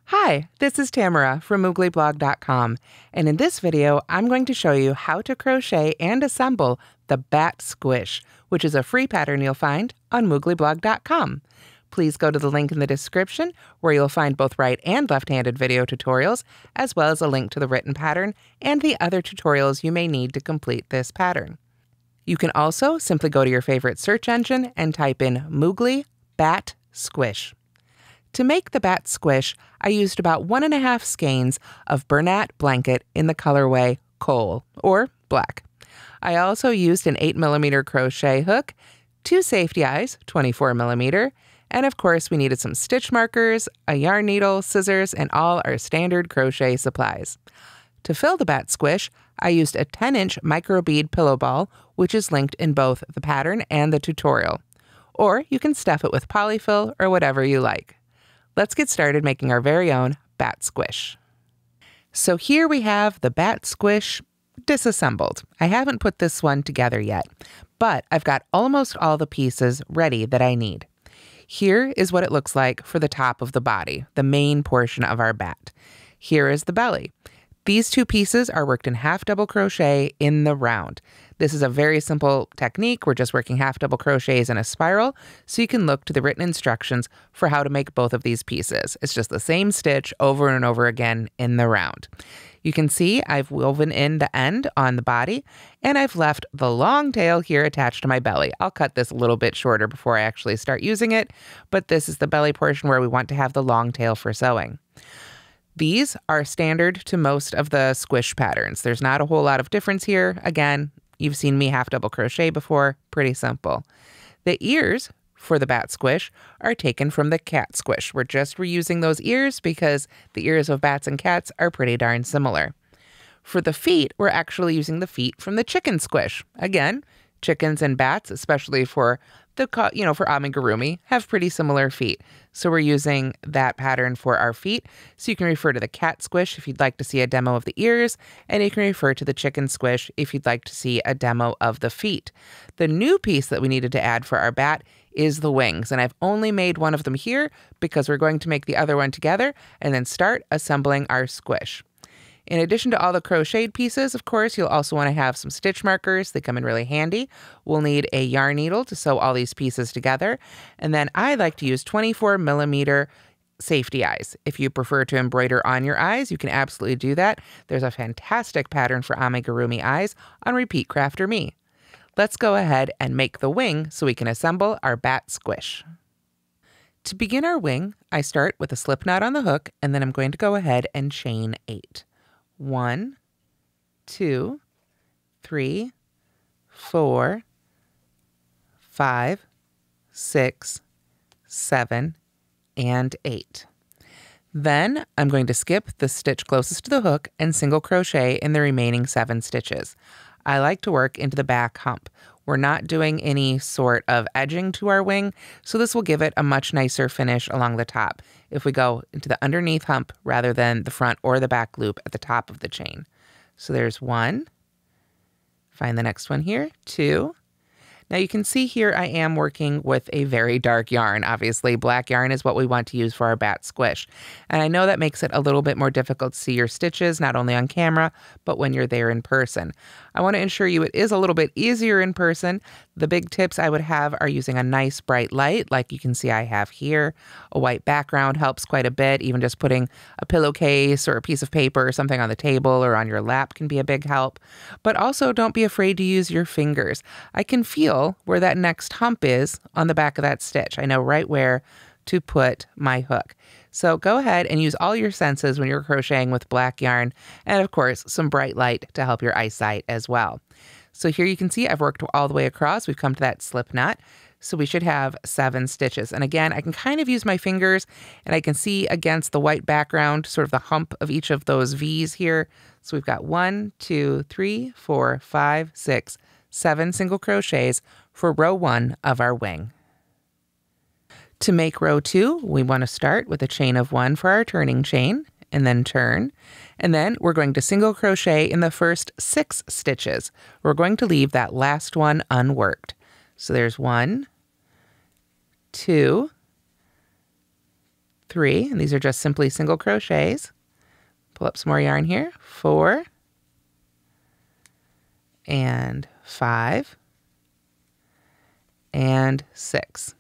Hi, this is Tamara from mooglyblog.com, and in this video I'm going to show you how to crochet and assemble the Bat Squish, which is a free pattern you'll find on mooglyblog.com. Please go to the link in the description where you'll find both right and left-handed video tutorials, as well as a link to the written pattern and the other tutorials you may need to complete this pattern. You can also simply go to your favorite search engine and type in Moogly Bat Squish. To make the Bat Squish, I used about 1.5 skeins of Bernat Blanket in the colorway Coal, or black. I also used an 8mm crochet hook, 2 safety eyes, 24mm, and of course we needed some stitch markers, a yarn needle, scissors, and all our standard crochet supplies. To fill the Bat Squish, I used a 10-inch Microbead Pillow Ball, which is linked in both the pattern and the tutorial. Or you can stuff it with polyfill or whatever you like. Let's get started making our very own Bat Squish. So here we have the Bat Squish disassembled. I haven't put this one together yet, but I've got almost all the pieces ready that I need. Here is what it looks like for the top of the body, the main portion of our bat. Here is the belly. These 2 pieces are worked in half double crochet in the round. This is a very simple technique. We're just working half double crochets in a spiral, so you can look to the written instructions for how to make both of these pieces. It's just the same stitch over and over again in the round. You can see I've woven in the end on the body, and I've left the long tail here attached to my belly. I'll cut this a little bit shorter before I actually start using it, but this is the belly portion where we want to have the long tail for sewing. These are standard to most of the squish patterns. There's not a whole lot of difference here. Again, you've seen me half double crochet before, pretty simple. The ears for the Bat Squish are taken from the Cat Squish. We're just reusing those ears because the ears of bats and cats are pretty darn similar. For the feet, we're actually using the feet from the Chicken Squish. Again, chickens and bats, especially for for amigurumi, have pretty similar feet. So we're using that pattern for our feet. So you can refer to the Cat Squish if you'd like to see a demo of the ears, and you can refer to the Chicken Squish if you'd like to see a demo of the feet. The new piece that we needed to add for our bat is the wings, and I've only made one of them here because we're going to make the other one together and then start assembling our squish. In addition to all the crocheted pieces, of course, you'll also want to have some stitch markers. They come in really handy. We'll need a yarn needle to sew all these pieces together. And then I like to use 24mm safety eyes. If you prefer to embroider on your eyes, you can absolutely do that. There's a fantastic pattern for amigurumi eyes on Repeat Crafter Me. Let's go ahead and make the wing so we can assemble our Bat Squish. To begin our wing, I start with a slip knot on the hook, and then I'm going to go ahead and chain 8. 1, 2, 3, 4, 5, 6, 7, and 8. Then I'm going to skip the stitch closest to the hook and single crochet in the remaining 7 stitches. I like to work into the back hump. We're not doing any sort of edging to our wing, so this will give it a much nicer finish along the top if we go into the underneath hump rather than the front or the back loop at the top of the chain. So there's 1. Find the next one here, 2. Now you can see here I am working with a very dark yarn. Obviously, black yarn is what we want to use for our Bat Squish. And I know that makes it a little bit more difficult to see your stitches, not only on camera, but when you're there in person. I want to ensure you it is a little bit easier in person. The big tips I would have are using a nice bright light, like you can see I have here. A white background helps quite a bit. Even just putting a pillowcase or a piece of paper or something on the table or on your lap can be a big help. But also don't be afraid to use your fingers. I can feel where that next hump is on the back of that stitch. I know right where to put my hook. So go ahead and use all your senses when you're crocheting with black yarn, and of course some bright light to help your eyesight as well. So here you can see I've worked all the way across. We've come to that slip knot. So we should have 7 stitches. And again, I can kind of use my fingers and I can see against the white background sort of the hump of each of those V's here. So we've got 1, 2, 3, 4, 5, 6, 7 single crochets for row 1 of our wing. To make row 2, we want to start with a chain of 1 for our turning chain and then turn. And then we're going to single crochet in the first 6 stitches. We're going to leave that last one unworked. So there's 1, 2, 3, and these are just simply single crochets. Pull up some more yarn here, 4, and 5, and 6.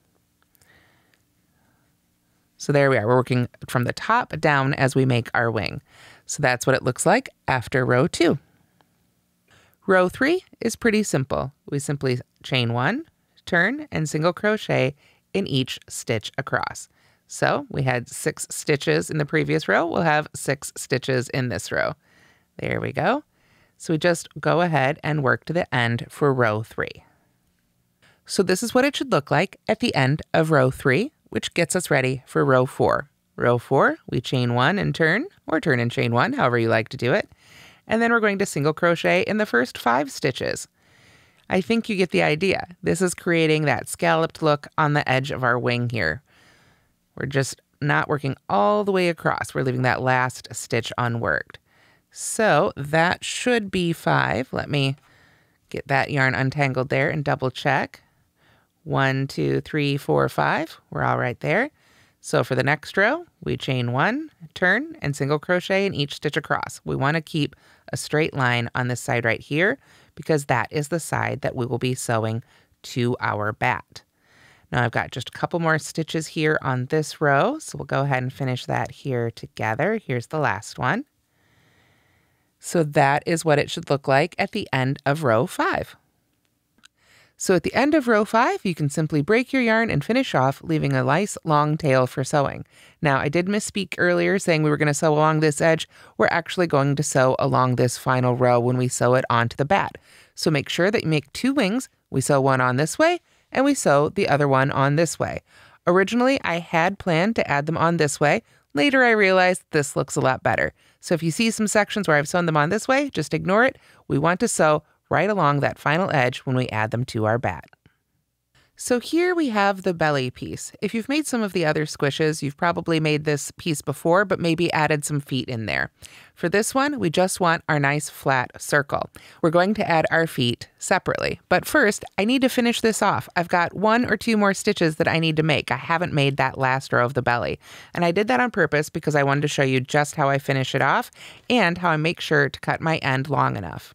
So there we are. We're working from the top down as we make our wing. So that's what it looks like after row 2. Row 3 is pretty simple. We simply chain 1, turn, and single crochet in each stitch across. So we had 6 stitches in the previous row. We'll have 6 stitches in this row. There we go. So we just go ahead and work to the end for row 3. So this is what it should look like at the end of row 3, which gets us ready for row 4. Row 4, we chain 1 and turn, or turn and chain 1, however you like to do it. And then we're going to single crochet in the first 5 stitches. I think you get the idea. This is creating that scalloped look on the edge of our wing here. We're just not working all the way across. We're leaving that last stitch unworked. So that should be 5. Let me get that yarn untangled there and double check. 1, 2, 3, 4, 5. We're all right there. So for the next row, we chain 1, turn, and single crochet in each stitch across. We want to keep a straight line on this side right here because that is the side that we will be sewing to our bat. Now I've got just a couple more stitches here on this row, so we'll go ahead and finish that here together. Here's the last one. So that is what it should look like at the end of row 5. So at the end of row 5, you can simply break your yarn and finish off, leaving a nice long tail for sewing. Now, I did misspeak earlier saying we were going to sew along this edge. We're actually going to sew along this final row when we sew it onto the bat. So make sure that you make 2 wings. We sew one on this way, and we sew the other one on this way. Originally, I had planned to add them on this way. Later, I realized this looks a lot better. So if you see some sections where I've sewn them on this way, just ignore it. We want to sew right along that final edge when we add them to our bat. So here we have the belly piece. If you've made some of the other squishes, you've probably made this piece before, but maybe added some feet in there. For this one, we just want our nice flat circle. We're going to add our feet separately. But first, I need to finish this off. I've got 1 or 2 more stitches that I need to make. I haven't made that last row of the belly. And I did that on purpose because I wanted to show you just how I finish it off and how I make sure to cut my end long enough.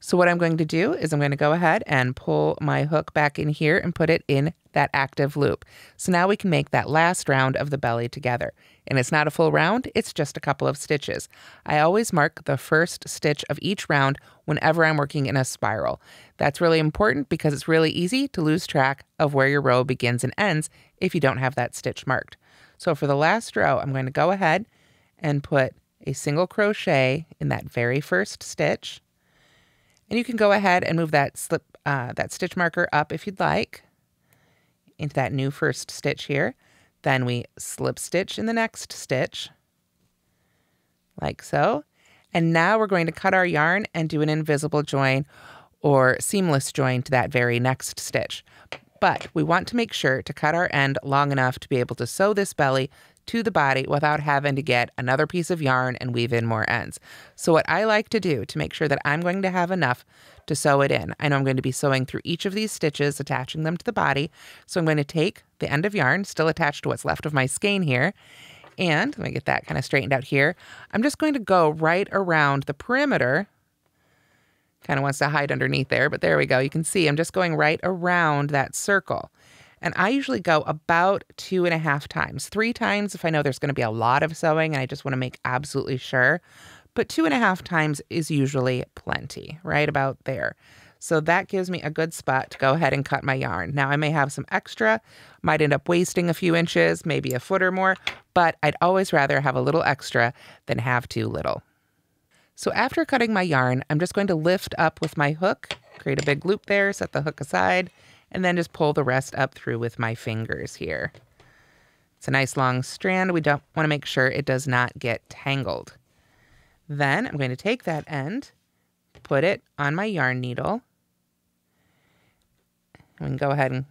So what I'm going to do is I'm going to go ahead and pull my hook back in here and put it in that active loop. So now we can make that last round of the belly together. And it's not a full round, it's just a couple of stitches. I always mark the first stitch of each round whenever I'm working in a spiral. That's really important because it's really easy to lose track of where your row begins and ends if you don't have that stitch marked. So for the last row, I'm going to go ahead and put a single crochet in that very first stitch. And you can go ahead and move that that stitch marker up if you'd like into that new first stitch here. Then we slip stitch in the next stitch, like so. And now we're going to cut our yarn and do an invisible join or seamless join to that very next stitch. But we want to make sure to cut our end long enough to be able to sew this belly to the body without having to get another piece of yarn and weave in more ends. So what I like to do to make sure that I'm going to have enough to sew it in, I know I'm going to be sewing through each of these stitches, attaching them to the body. So I'm going to take the end of yarn, still attached to what's left of my skein here, and let me get that kind of straightened out here. I'm just going to go right around the perimeter. Kind of wants to hide underneath there, but there we go. You can see I'm just going right around that circle. And I usually go about 2.5 times. 3 times if I know there's going to be a lot of sewing and I just want to make absolutely sure. But 2.5 times is usually plenty, right about there. So that gives me a good spot to go ahead and cut my yarn. Now I may have some extra, might end up wasting a few inches, maybe a foot or more, but I'd always rather have a little extra than have too little. So after cutting my yarn, I'm just going to lift up with my hook, create a big loop there, set the hook aside, and then just pull the rest up through with my fingers here. It's a nice long strand. We don't want to make sure it does not get tangled. Then I'm going to take that end, put it on my yarn needle. We can go ahead and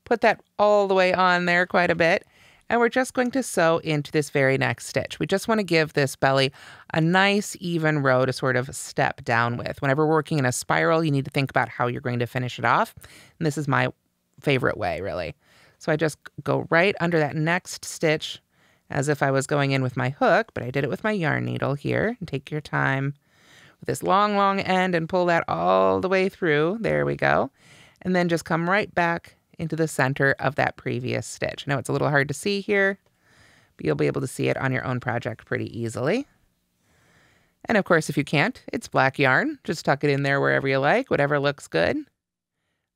put that all the way on there quite a bit. And we're just going to sew into this very next stitch. We just want to give this belly a nice even row to sort of step down with. Whenever we're working in a spiral, you need to think about how you're going to finish it off. And this is my favorite way, really. So I just go right under that next stitch as if I was going in with my hook, but I did it with my yarn needle here. And take your time with this long, long end and pull that all the way through. There we go. And then just come right back into the center of that previous stitch. I know it's a little hard to see here, but you'll be able to see it on your own project pretty easily. And of course, if you can't, it's black yarn. Just tuck it in there wherever you like, whatever looks good.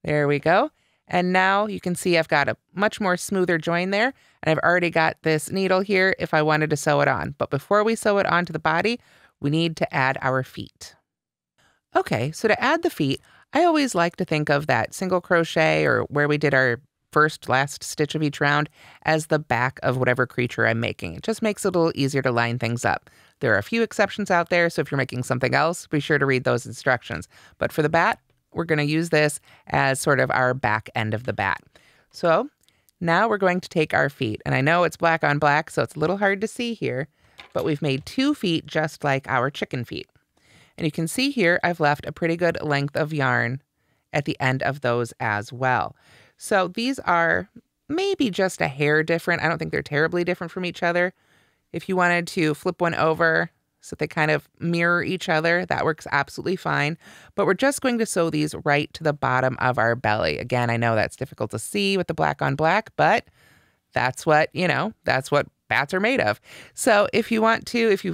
There we go. And now you can see I've got a much more smoother join there, and I've already got this needle here if I wanted to sew it on. But before we sew it onto the body, we need to add our feet. Okay, so to add the feet, I always like to think of that single crochet or where we did our last stitch of each round as the back of whatever creature I'm making. It just makes it a little easier to line things up. There are a few exceptions out there, so if you're making something else, be sure to read those instructions. But for the bat, we're going to use this as sort of our back end of the bat. So now we're going to take our feet, and I know it's black on black, so it's a little hard to see here, but we've made 2 feet just like our chicken feet. And you can see here I've left a pretty good length of yarn at the end of those as well. So these are maybe just a hair different. I don't think they're terribly different from each other. If you wanted to flip one over so they kind of mirror each other, that works absolutely fine. But we're just going to sew these right to the bottom of our belly. Again, I know that's difficult to see with the black on black, but that's what, that's what bats are made of. So if you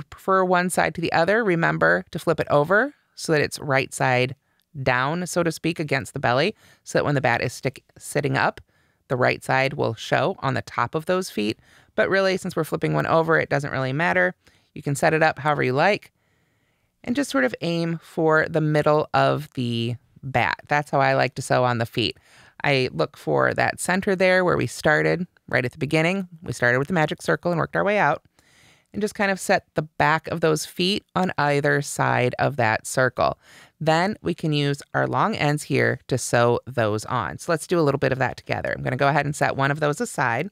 prefer one side to the other, remember to flip it over so that it's right side down, so to speak, against the belly, so that when the bat is sitting up, the right side will show on the top of those feet. But really, since we're flipping one over, it doesn't really matter. You can set it up however you like and just sort of aim for the middle of the bat. That's how I like to sew on the feet. I look for that center there where we started right at the beginning. We started with the magic circle and worked our way out, and just kind of set the back of those feet on either side of that circle. Then we can use our long ends here to sew those on. So let's do a little bit of that together. I'm going to go ahead and set one of those aside.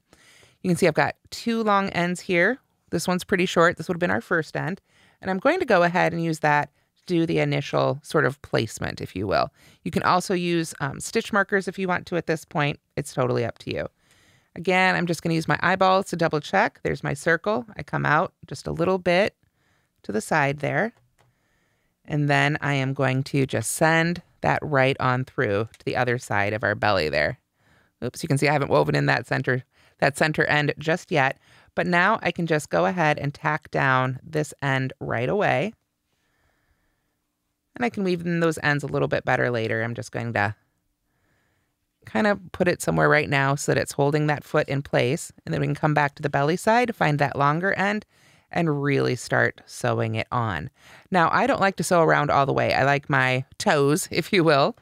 You can see I've got 2 long ends here. This one's pretty short. This would have been our first end. And I'm going to go ahead and use that to do the initial sort of placement, if you will. You can also use stitch markers if you want to at this point. It's totally up to you. Again, I'm just going to use my eyeballs to double check. There's my circle. I come out just a little bit to the side there. And then I am going to just send that right on through to the other side of our belly there. Oops, you can see I haven't woven in that center end just yet. But now I can just go ahead and tack down this end right away. And I can weave in those ends a little bit better later. I'm just going to kind of put it somewhere right now so that it's holding that foot in place. And then we can come back to the belly side, find that longer end, and really start sewing it on. Now, I don't like to sew around all the way. I like my toes, if you will,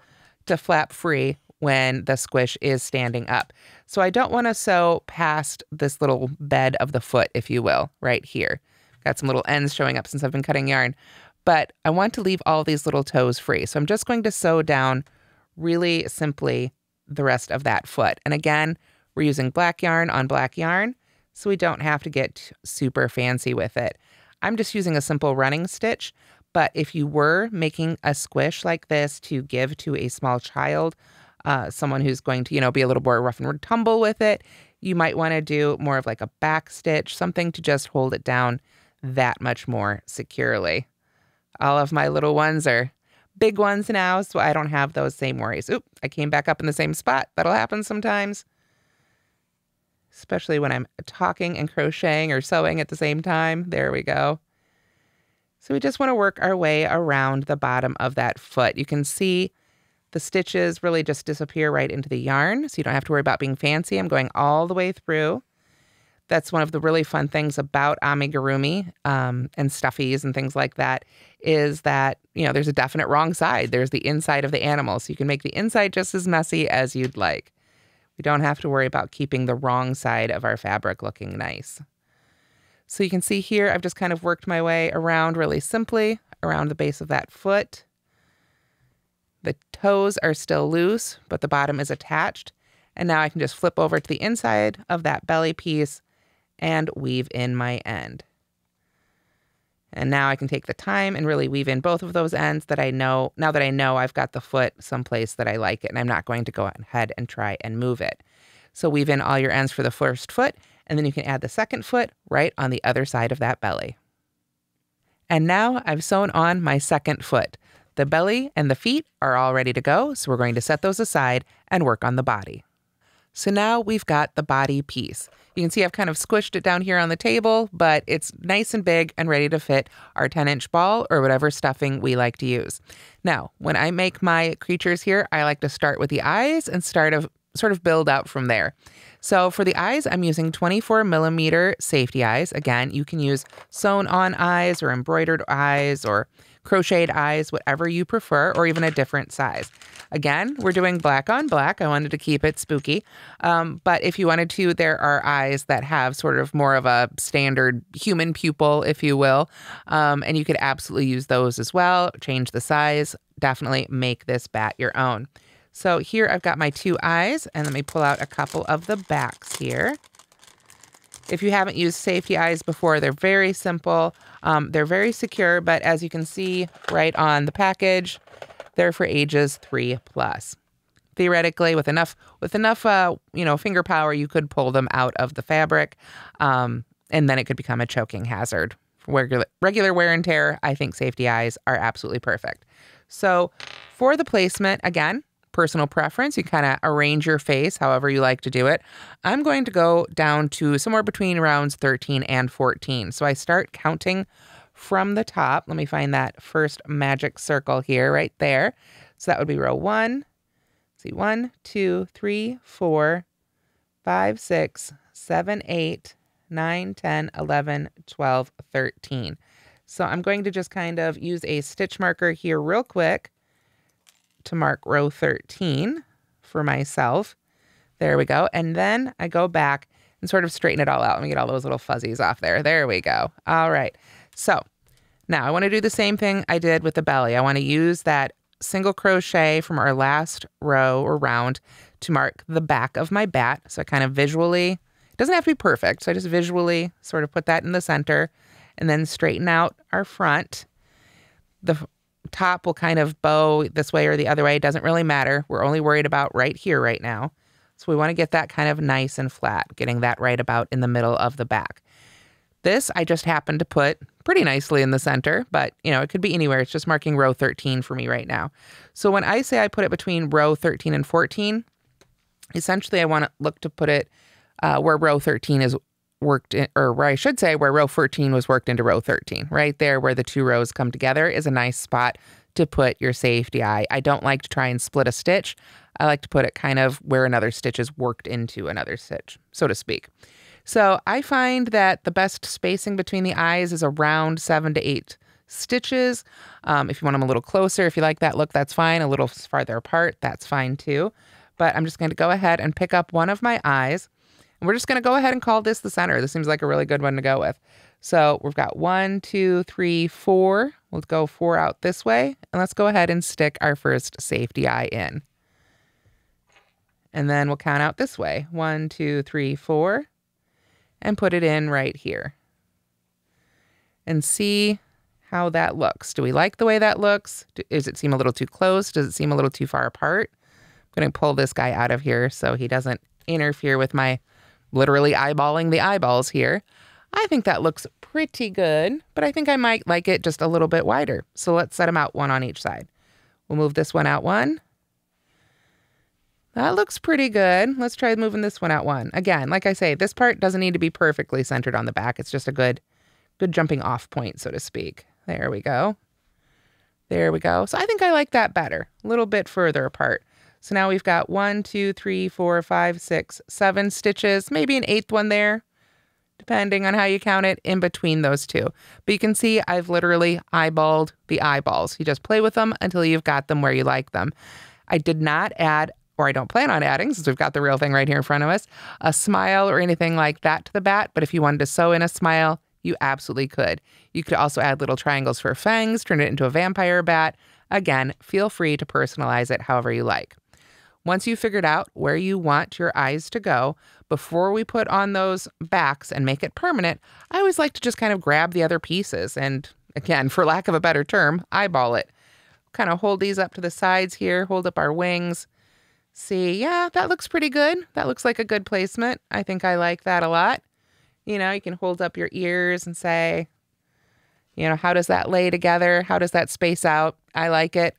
to flap free when the squish is standing up. So I don't want to sew past this little bed of the foot, if you will, right here. Got some little ends showing up since I've been cutting yarn, but I want to leave all these little toes free. So I'm just going to sew down really simply the rest of that foot. And again, we're using black yarn on black yarn, so we don't have to get super fancy with it. I'm just using a simple running stitch, but if you were making a squish like this to give to a small child, someone who's going to, be a little more rough and tumble with it, you might want to do more of like a back stitch, something to just hold it down that much more securely. All of my little ones are big ones now, so I don't have those same worries. Oop, I came back up in the same spot. That'll happen sometimes, especially when I'm talking and crocheting or sewing at the same time. There we go. So we just want to work our way around the bottom of that foot. You can see the stitches really just disappear right into the yarn, so you don't have to worry about being fancy. I'm going all the way through. That's one of the really fun things about amigurumi and stuffies and things like that, is that, there's a definite wrong side. There's the inside of the animal, so you can make the inside just as messy as you'd like. We don't have to worry about keeping the wrong side of our fabric looking nice. So you can see here, I've just kind of worked my way around really simply around the base of that foot. The toes are still loose, but the bottom is attached. And now I can just flip over to the inside of that belly piece and weave in my end. And now I can take the time and really weave in both of those ends that I know, now that I know I've got the foot someplace that I like it and I'm not going to go ahead and try and move it. So weave in all your ends for the first foot, and then you can add the second foot right on the other side of that belly. And now I've sewn on my second foot. The belly and the feet are all ready to go, so we're going to set those aside and work on the body. So now we've got the body piece. You can see I've kind of squished it down here on the table, but it's nice and big and ready to fit our 10-inch ball or whatever stuffing we like to use. Now, when I make my creatures here, I like to start with the eyes and sort of build out from there. So for the eyes, I'm using 24mm safety eyes. Again, you can use sewn on eyes or embroidered eyes or crocheted eyes, whatever you prefer, or even a different size. Again, we're doing black on black. I wanted to keep it spooky. But if you wanted to, there are eyes that have sort of more of a standard human pupil, if you will. And you could absolutely use those as well. Change the size. Definitely make this bat your own. So here I've got my 2 eyes, and let me pull out a couple of the backs here. If you haven't used safety eyes before, they're very simple. They're very secure, but as you can see right on the package, they're for ages 3+. Theoretically, with enough finger power, you could pull them out of the fabric, and then it could become a choking hazard. For regular wear and tear, I think safety eyes are absolutely perfect. So for the placement, again, personal preference. You kind of arrange your face however you like to do it. I'm going to go down to somewhere between rounds 13 and 14. So I start counting from the top. Let me find that first magic circle here, right there. So that would be row 1. See, 1, 2, 3, 4, 5, 6, 7, 8, 9, 10, 11, 12, 13. So I'm going to just kind of use a stitch marker here real quick to mark row 13 for myself. There we go. And then I go back and sort of straighten it all out. Let me get all those little fuzzies off there. There we go. All right. So now I want to do the same thing I did with the belly. I want to use that single crochet from our last row or round to mark the back of my bat. So I kind of visually, it doesn't have to be perfect. So I just visually sort of put that in the center and then straighten out our front. The top will kind of bow this way or the other way. It doesn't really matter. We're only worried about right here right now. So we want to get that kind of nice and flat, getting that right about in the middle of the back. This I just happened to put pretty nicely in the center, but it could be anywhere. It's just marking row 13 for me right now. So when I say I put it between row 13 and 14, essentially I want to look to put it where row 13 is worked in, or where I should say where row 14 was worked into row 13. Right there where the 2 rows come together is a nice spot to put your safety eye. I don't like to try and split a stitch. I like to put it kind of where another stitch is worked into another stitch, so to speak. So I find that the best spacing between the eyes is around 7 to 8 stitches. If you want them a little closer, if you like that look, that's fine. A little farther apart, that's fine too. But I'm just going to go ahead and pick up one of my eyes. And we're just going to go ahead and call this the center. This seems like a really good one to go with. So we've got 1, 2, 3, 4. We'll go 4 out this way. And let's go ahead and stick our first safety eye in. And then we'll count out this way. 1, 2, 3, 4. And put it in right here. And see how that looks. Do we like the way that looks? Does it seem a little too close? Does it seem a little too far apart? I'm going to pull this guy out of here so he doesn't interfere with my literally eyeballing the eyeballs here. I think that looks pretty good, but I think I might like it just a little bit wider. So let's set them out one on each side. We'll move this one out one. That looks pretty good. Let's try moving this one out one. Again, like I say, this part doesn't need to be perfectly centered on the back. It's just a good jumping off point, so to speak. There we go. There we go. So I think I like that better, a little bit further apart. So now we've got 1, 2, 3, 4, 5, 6, 7 stitches, maybe an 8th one there, depending on how you count it, in between those 2. But you can see I've literally eyeballed the eyeballs. You just play with them until you've got them where you like them. I did not add, or I don't plan on adding, since we've got the real thing right here in front of us, a smile or anything like that to the bat. But if you wanted to sew in a smile, you absolutely could. You could also add little triangles for fangs, turn it into a vampire bat. Again, feel free to personalize it however you like. Once you've figured out where you want your eyes to go, before we put on those backs and make it permanent, I always like to just kind of grab the other pieces and, again, for lack of a better term, eyeball it. Kind of hold these up to the sides here, hold up our wings, See, yeah, that looks pretty good. That looks like a good placement. I think I like that a lot. You know, you can hold up your ears and say, you know, how does that lay together? How does that space out? I like it.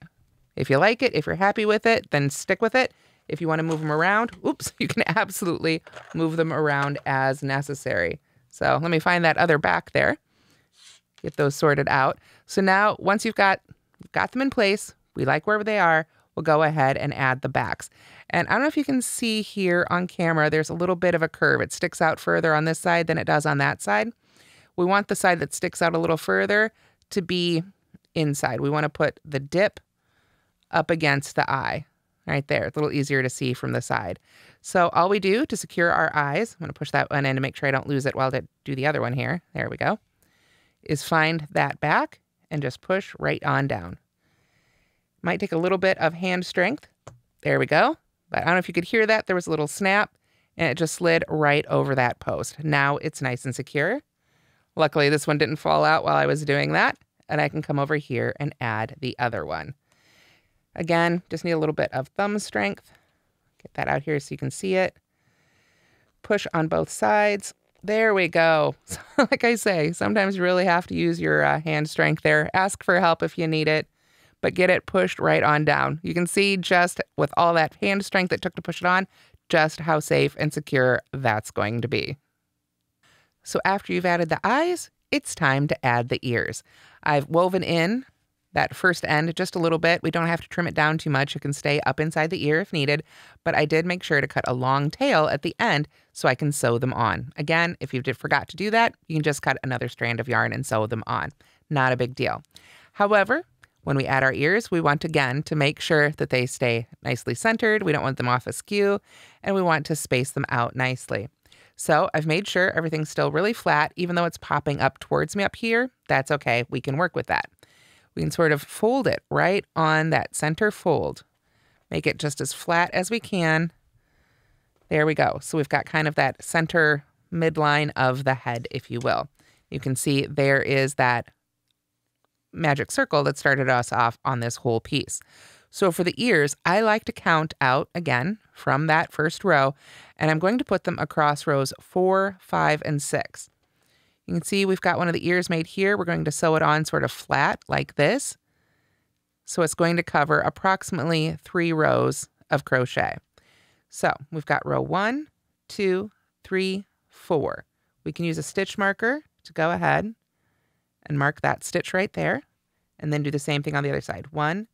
If you like it, if you're happy with it, then stick with it. If you want to move them around, oops, you can absolutely move them around as necessary. So let me find that other back there. Get those sorted out. So now once you've got them in place, we like where they are, we'll go ahead and add the backs. And I don't know if you can see here on camera, there's a little bit of a curve. It sticks out further on this side than it does on that side. We want the side that sticks out a little further to be inside. We want to put the dip up against the eye right there. It's a little easier to see from the side. So all we do to secure our eyes, I'm going to push that one in to make sure I don't lose it while I do the other one here. There we go. Is find that back and just push right on down. Might take a little bit of hand strength. There we go. But I don't know if you could hear that. There was a little snap and it just slid right over that post. Now it's nice and secure. Luckily, this one didn't fall out while I was doing that. And I can come over here and add the other one. Again, just need a little bit of thumb strength. Get that out here so you can see it. Push on both sides. There we go. Like I say, sometimes you really have to use your hand strength there. Ask for help if you need it, but get it pushed right on down. You can see just with all that hand strength it took to push it on, just how safe and secure that's going to be. So after you've added the eyes, it's time to add the ears. I've woven in that first end just a little bit. We don't have to trim it down too much. It can stay up inside the ear if needed, but I did make sure to cut a long tail at the end so I can sew them on. Again, if you forgot to do that, you can just cut another strand of yarn and sew them on. Not a big deal. However, when we add our ears, we want again to make sure that they stay nicely centered. We don't want them off askew, and we want to space them out nicely. So I've made sure everything's still really flat, even though it's popping up towards me up here. That's okay. We can work with that. We can sort of fold it right on that center fold. Make it just as flat as we can. There we go. So we've got kind of that center midline of the head, if you will. You can see there is that magic circle that started us off on this whole piece. So for the ears, I like to count out again from that first row, and I'm going to put them across rows 4, 5, and 6. You can see we've got one of the ears made here. We're going to sew it on sort of flat like this. So it's going to cover approximately 3 rows of crochet. So we've got row 1, 2, 3, 4. We can use a stitch marker to go ahead and mark that stitch right there, and then do the same thing on the other side. 1,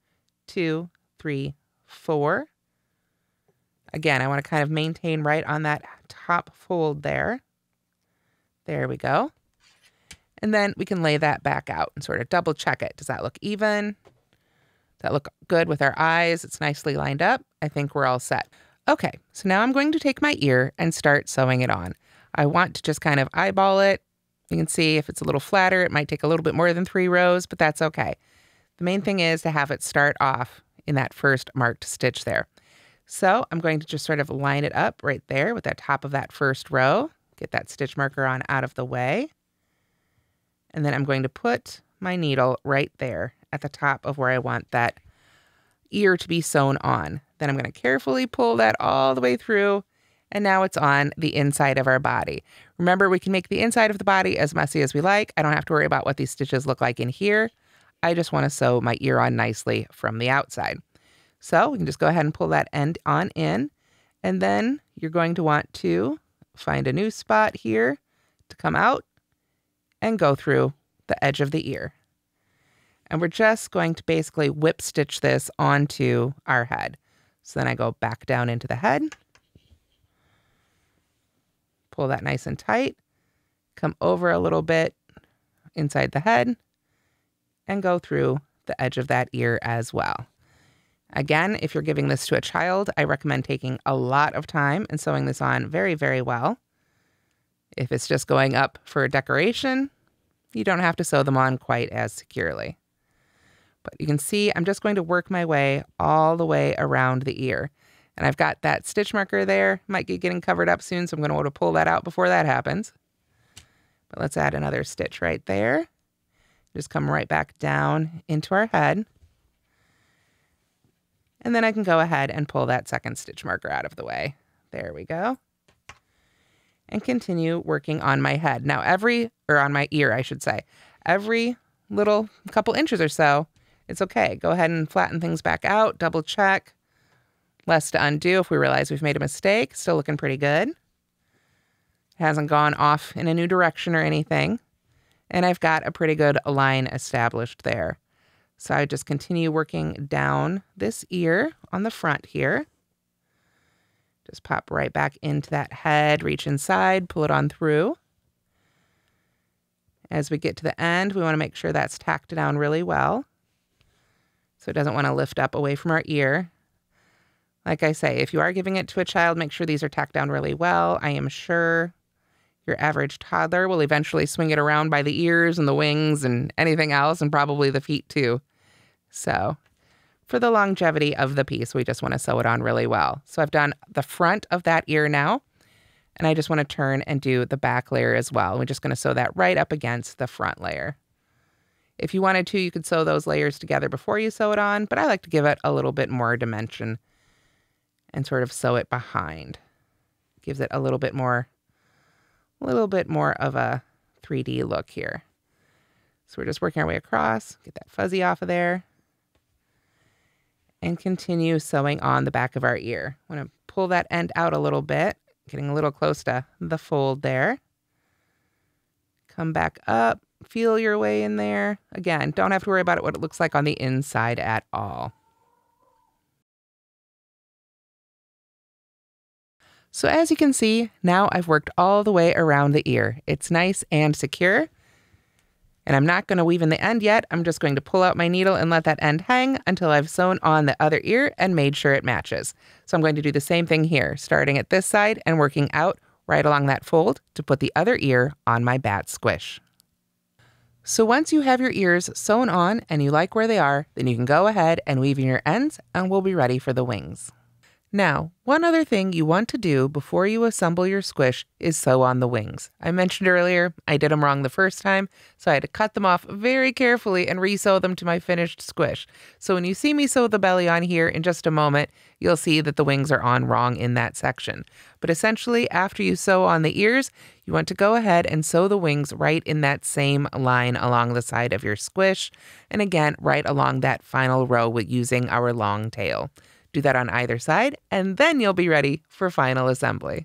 2, 3, 4. Again, I want to kind of maintain right on that top fold there. There we go. And then we can lay that back out and sort of double check it. Does that look even? Does that look good with our eyes? It's nicely lined up. I think we're all set. Okay, so now I'm going to take my ear and start sewing it on. I want to just kind of eyeball it. You can see if it's a little flatter, it might take a little bit more than 3 rows, but that's okay. The main thing is to have it start off in that first marked stitch there. So I'm going to just sort of line it up right there with that top of that first row. Get that stitch marker on out of the way. And then I'm going to put my needle right there at the top of where I want that ear to be sewn on. Then I'm going to carefully pull that all the way through, and now it's on the inside of our body. Remember, we can make the inside of the body as messy as we like. I don't have to worry about what these stitches look like in here. I just want to sew my ear on nicely from the outside. So we can just go ahead and pull that end on in, and then you're going to want to find a new spot here to come out and go through the edge of the ear. And we're just going to basically whip stitch this onto our head. So then I go back down into the head, pull that nice and tight, come over a little bit inside the head, and go through the edge of that ear as well. Again, if you're giving this to a child, I recommend taking a lot of time and sewing this on very, very well. If it's just going up for a decoration, you don't have to sew them on quite as securely. But you can see I'm just going to work my way all the way around the ear. And I've got that stitch marker there. Might be getting covered up soon, so I'm going to want to pull that out before that happens. But let's add another stitch right there. Just come right back down into our head. And then I can go ahead and pull that second stitch marker out of the way. There we go. And continue working on my head. Now or on my ear, I should say. Every little couple inches or so, it's okay. Go ahead and flatten things back out, double check. Less to undo if we realize we've made a mistake. Still looking pretty good. It hasn't gone off in a new direction or anything. And I've got a pretty good line established there. So I just continue working down this ear on the front here. Just pop right back into that head, reach inside, pull it on through. As we get to the end, we want to make sure that's tacked down really well. So it doesn't want to lift up away from our ear. Like I say, if you are giving it to a child, make sure these are tacked down really well. I am sure your average toddler will eventually swing it around by the ears and the wings and anything else, and probably the feet too. So for the longevity of the piece, we just want to sew it on really well. So I've done the front of that ear now, and I just want to turn and do the back layer as well. We're just going to sew that right up against the front layer. If you wanted to, you could sew those layers together before you sew it on, but I like to give it a little bit more dimension and sort of sew it behind. Gives it a little bit more of a 3D look here. So we're just working our way across, get that fuzzy off of there, and continue sewing on the back of our ear. I want to pull that end out a little bit, getting a little close to the fold there. Come back up, feel your way in there. Again, don't have to worry about what it looks like on the inside at all. So as you can see, now I've worked all the way around the ear. It's nice and secure. And I'm not going to weave in the end yet. I'm just going to pull out my needle and let that end hang until I've sewn on the other ear and made sure it matches. So I'm going to do the same thing here, starting at this side and working out right along that fold to put the other ear on my Bat Squish. So once you have your ears sewn on and you like where they are, then you can go ahead and weave in your ends and we'll be ready for the wings. Now, one other thing you want to do before you assemble your squish is sew on the wings. I mentioned earlier I did them wrong the first time, so I had to cut them off very carefully and re-sew them to my finished squish. So when you see me sew the belly on here in just a moment, you'll see that the wings are on wrong in that section. But essentially, after you sew on the ears, you want to go ahead and sew the wings right in that same line along the side of your squish, and again, right along that final row with using our long tail. Do that on either side, and then you'll be ready for final assembly.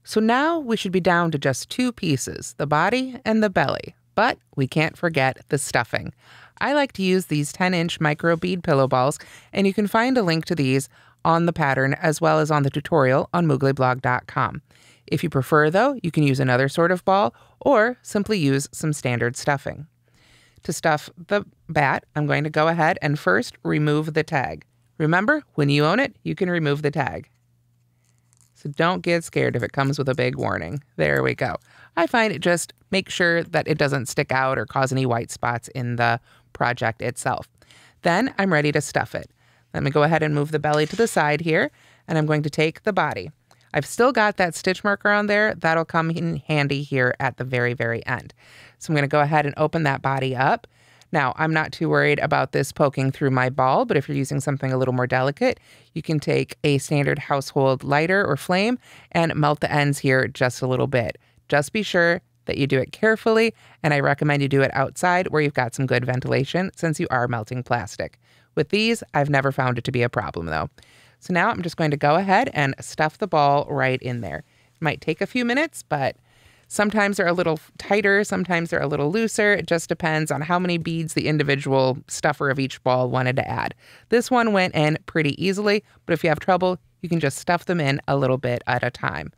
So now we should be down to just two pieces, the body and the belly, but we can't forget the stuffing. I like to use these 10-inch microbead pillow balls, and you can find a link to these on the pattern as well as on the tutorial on mooglyblog.com. If you prefer, though, you can use another sort of ball or simply use some standard stuffing. To stuff the bat, I'm going to go ahead and first remove the tag. Remember, when you own it, you can remove the tag. So don't get scared if it comes with a big warning. There we go. I find it just make sure that it doesn't stick out or cause any white spots in the project itself. Then I'm ready to stuff it. Let me go ahead and move the belly to the side here, and I'm going to take the body. I've still got that stitch marker on there. That'll come in handy here at the very, very end. So I'm going to go ahead and open that body up. Now, I'm not too worried about this poking through my ball, but if you're using something a little more delicate, you can take a standard household lighter or flame and melt the ends here just a little bit. Just be sure that you do it carefully, and I recommend you do it outside where you've got some good ventilation since you are melting plastic. With these, I've never found it to be a problem though. So now I'm just going to go ahead and stuff the ball right in there. It might take a few minutes, but sometimes they're a little tighter, sometimes they're a little looser. It just depends on how many beads the individual stuffer of each ball wanted to add. This one went in pretty easily, but if you have trouble, you can just stuff them in a little bit at a time.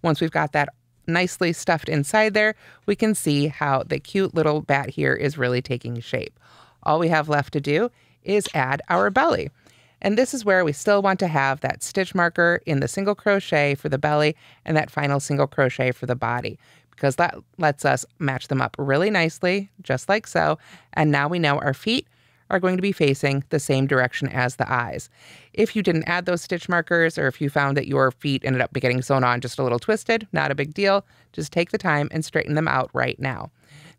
Once we've got that nicely stuffed inside there, we can see how the cute little bat here is really taking shape. All we have left to do is add our belly. And this is where we still want to have that stitch marker in the single crochet for the belly and that final single crochet for the body, because that lets us match them up really nicely, just like so. And now we know our feet are going to be facing the same direction as the eyes. If you didn't add those stitch markers, or if you found that your feet ended up getting sewn on just a little twisted, not a big deal. Just take the time and straighten them out right now.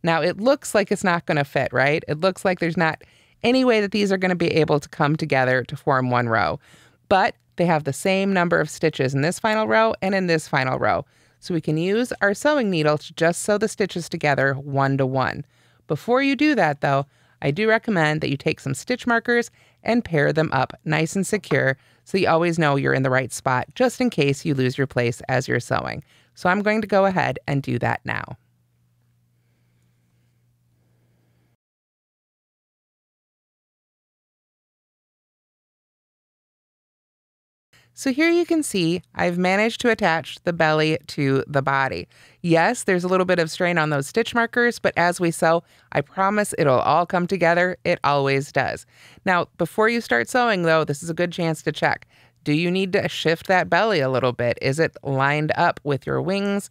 Now, it looks like it's not going to fit, right? It looks like there's not any way that these are going to be able to come together to form one row. But they have the same number of stitches in this final row and in this final row. So we can use our sewing needle to just sew the stitches together one to one. Before you do that though, I do recommend that you take some stitch markers and pair them up nice and secure so you always know you're in the right spot just in case you lose your place as you're sewing. So I'm going to go ahead and do that now. So here you can see I've managed to attach the belly to the body. Yes, there's a little bit of strain on those stitch markers, but as we sew, I promise it'll all come together. It always does. Now, before you start sewing though, this is a good chance to check. Do you need to shift that belly a little bit? Is it lined up with your wings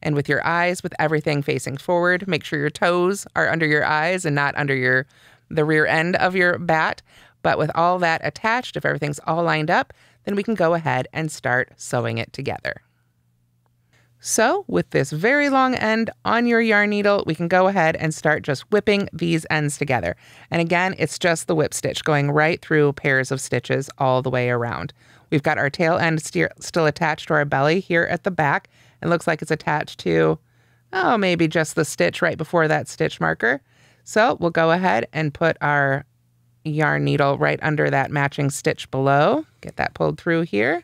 and with your eyes, with everything facing forward? Make sure your toes are under your eyes and not under the rear end of your bat. But with all that attached, if everything's all lined up, then we can go ahead and start sewing it together. So with this very long end on your yarn needle, we can go ahead and start just whipping these ends together. And again, it's just the whip stitch going right through pairs of stitches all the way around. We've got our tail end still attached to our belly here at the back. It looks like it's attached to, maybe just the stitch right before that stitch marker. So we'll go ahead and put our yarn needle right under that matching stitch below. Get that pulled through here.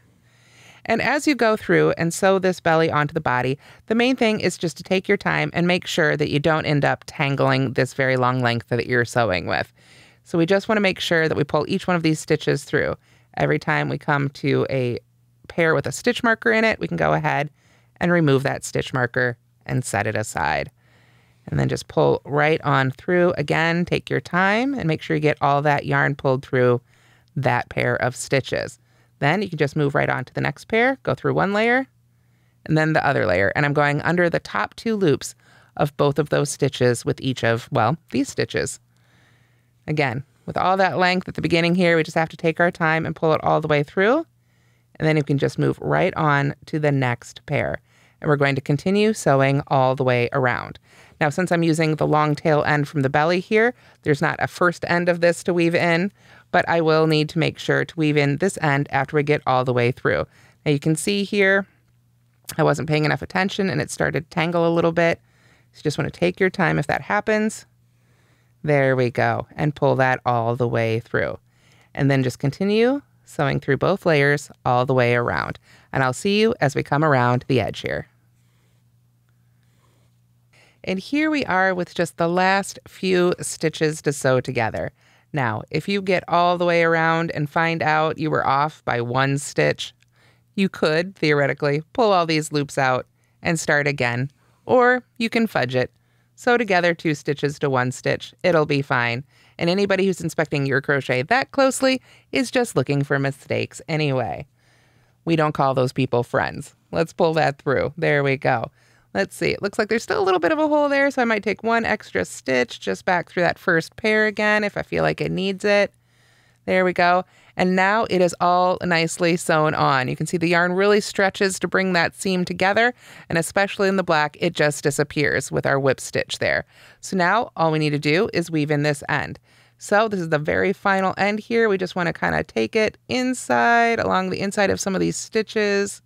And as you go through and sew this belly onto the body, the main thing is just to take your time and make sure that you don't end up tangling this very long length that you're sewing with. So we just want to make sure that we pull each one of these stitches through. Every time we come to a pair with a stitch marker in it, we can go ahead and remove that stitch marker and set it aside. And then just pull right on through. Again, take your time and make sure you get all that yarn pulled through that pair of stitches. Then you can just move right on to the next pair, go through one layer, and then the other layer. And I'm going under the top two loops of both of those stitches with each of, well, these stitches. Again, with all that length at the beginning here, we just have to take our time and pull it all the way through. And then you can just move right on to the next pair. And we're going to continue sewing all the way around. Now, since I'm using the long tail end from the belly here, there's not a first end of this to weave in, but I will need to make sure to weave in this end after we get all the way through. Now you can see here, I wasn't paying enough attention and it started to tangle a little bit. So you just want to take your time if that happens. There we go, and pull that all the way through. And then just continue sewing through both layers all the way around. And I'll see you as we come around the edge here. And here we are with just the last few stitches to sew together. Now, if you get all the way around and find out you were off by one stitch, you could, theoretically, pull all these loops out and start again. Or you can fudge it. Sew together 2 stitches to 1 stitch. It'll be fine. And anybody who's inspecting your crochet that closely is just looking for mistakes anyway. We don't call those people friends. Let's pull that through. There we go. Let's see, it looks like there's still a little bit of a hole there, so I might take 1 extra stitch just back through that first pair again if I feel like it needs it. There we go. And now it is all nicely sewn on. You can see the yarn really stretches to bring that seam together, and especially in the black, it just disappears with our whip stitch there. So now all we need to do is weave in this end. So this is the very final end here. We just want to kind of take it inside, along the inside of some of these stitches,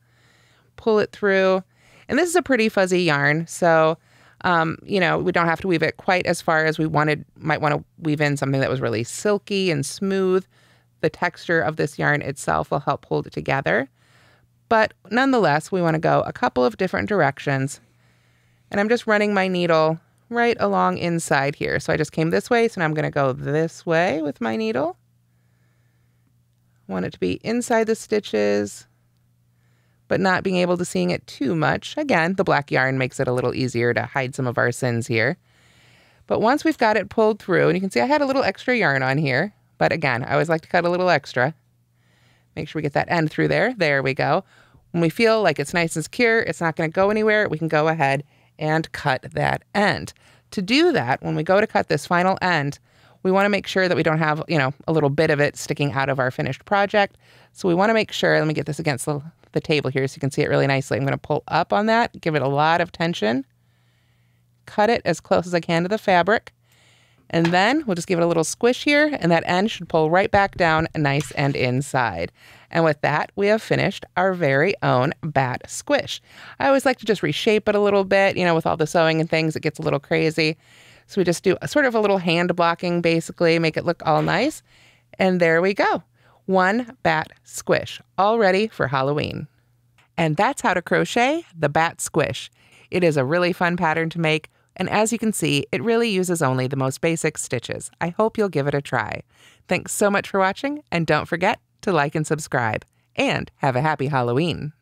pull it through. And this is a pretty fuzzy yarn, so, we don't have to weave it quite as far as we might want to weave in something that was really silky and smooth. The texture of this yarn itself will help hold it together. But nonetheless, we want to go a couple of different directions. And I'm just running my needle right along inside here. So I just came this way, so now I'm going to go this way with my needle. I want it to be inside the stitches, but not being able to seeing it too much. Again, the black yarn makes it a little easier to hide some of our sins here. But once we've got it pulled through, and you can see I had a little extra yarn on here, but again, I always like to cut a little extra. Make sure we get that end through there. There we go. When we feel like it's nice and secure, it's not going to go anywhere, we can go ahead and cut that end. To do that, when we go to cut this final end, we want to make sure that we don't have, a little bit of it sticking out of our finished project. So we want to make sure, let me get this against the table here so you can see it really nicely. I'm going to pull up on that, give it a lot of tension, cut it as close as I can to the fabric, And then we'll just give it a little squish here, and that end should pull right back down nice and inside. And with that, we have finished our very own Bat Squish. I always like to just reshape it a little bit, with all the sewing and things, it gets a little crazy. So we just do sort of a little hand blocking, basically, make it look all nice. And there we go. One Bat Squish, all ready for Halloween. And that's how to crochet the Bat Squish. It is a really fun pattern to make. And as you can see, it really uses only the most basic stitches. I hope you'll give it a try. Thanks so much for watching, and don't forget to like and subscribe. And have a happy Halloween!